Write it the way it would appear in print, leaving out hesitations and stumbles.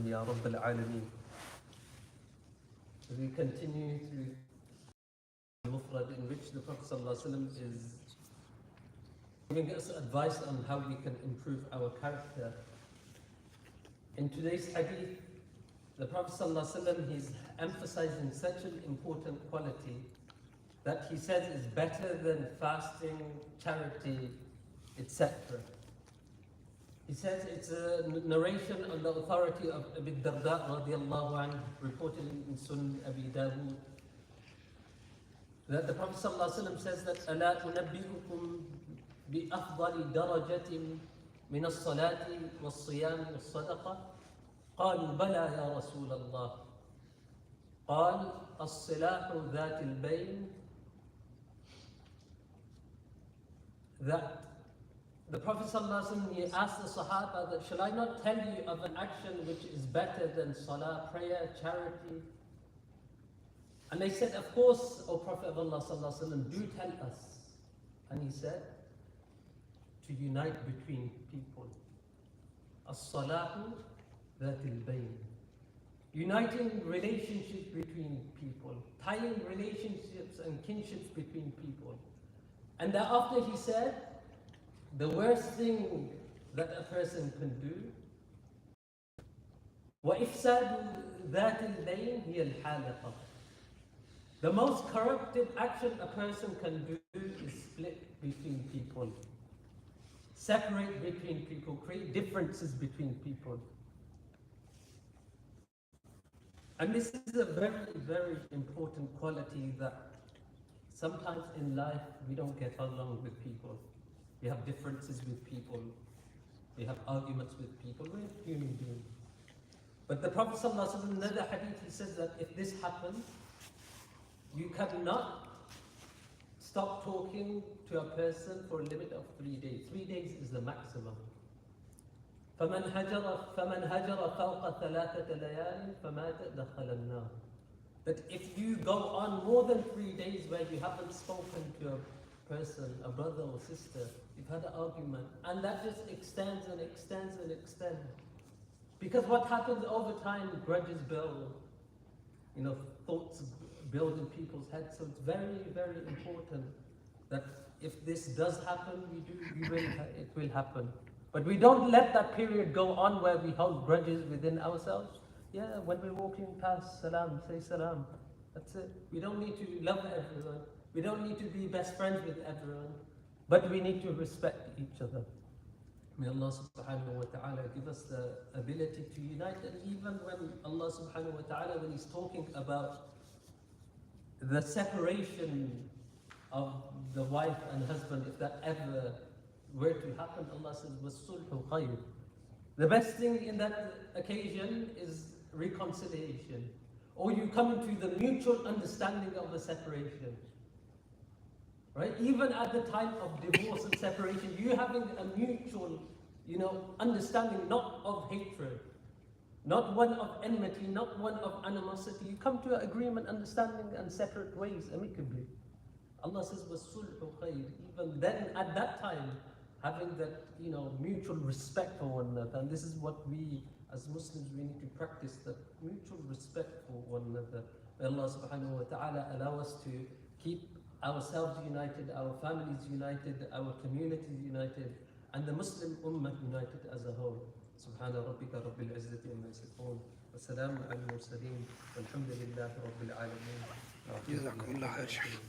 Ya Rabbil Alameen. We continue through the Mufrad, in which the Prophet ﷺ is giving us advice on how we can improve our character. In today's hadith, the Prophet ﷺ is emphasizing such an important quality that he says is better than fasting, charity, etc. He says it's a narration on the authority of Abi Darda radiallahu anhu, reported in Sunan Abi Dawood, that the Prophet ﷺ says that أَلَا أُنَبِّئُكُمْ بِأَفْضَلِ دَرَجَةٍ مِنَ الصَّلَاةِ وَالصِّيَامِ وَالصَّدَقَةِ قالوا بلى يا رسول الله قال الصلاح ذات البين. That the Prophet ﷺ, he asked the Sahaba that, shall I not tell you of an action which is better than salah, prayer, charity? And they said, of course, O Prophet of Allah ﷺ, do tell us. And he said, to unite between people. As-salahu dhatil bayn. Uniting relationships between people, tying relationships and kinships between people. And thereafter he said, the worst thing that a person can do, وَإِفْسَادُ ذَاتِ الْبَيْنِ هِيَ الْحَالَقَةِ. The most corruptive action a person can do is split between people, separate between people, create differences between people. And this is a very, very important quality that sometimes in life we don't get along with people. We have differences with people. We have arguments with people. We're human beings. But the Prophet ﷺ, in another hadith, he says that if this happens, you cannot stop talking to a person for a limit of 3 days. 3 days is the maximum. فَمَنْ هَجَرَ فَوْقَ ثَلَاثَةَ لَيَالٍ فَمَاتَ دَخَلَ النَّارِ. That if you go on more than 3 days where you haven't spoken to a person, a brother or sister, you've had an argument, and that just extends and extends and extends. Because what happens over time, grudges build, thoughts build in people's heads. So it's very, very important that if this does happen, it will happen. But we don't let that period go on where we hold grudges within ourselves. Yeah, when we're walking past, salam, say salam. That's it. We don't need to love everyone. We don't need to be best friends with everyone. But we need to respect each other. May Allah subhanahu wa ta'ala give us the ability to unite. And even when Allah subhanahu wa ta'ala, when He's talking about the separation of the wife and husband, if that ever were to happen, Allah says, وَالصُّلْحُ خَيْرٌ. The best thing in that occasion is reconciliation. Or you come to the mutual understanding of the separation. Right? Even at the time of divorce and separation, you having a mutual, understanding, not of hatred, not one of enmity, not one of animosity. You come to an agreement, understanding, and separate ways amicably. Allah says, وَالصُّلْحُ خَيْرٌ. Even then, at that time, having that, mutual respect for one another. And this is what we, as Muslims, we need to practice, that mutual respect for one another. May Allah subhanahu wa ta'ala allow us to keep ourselves united, our families united, our communities united, and the Muslim ummah united as a whole. Subhana rabbika rabbil izzati amma yasifun, wa salamun ala al-mursaleen, walhamdulillahi rabbil alameen. جزاكم الله خير.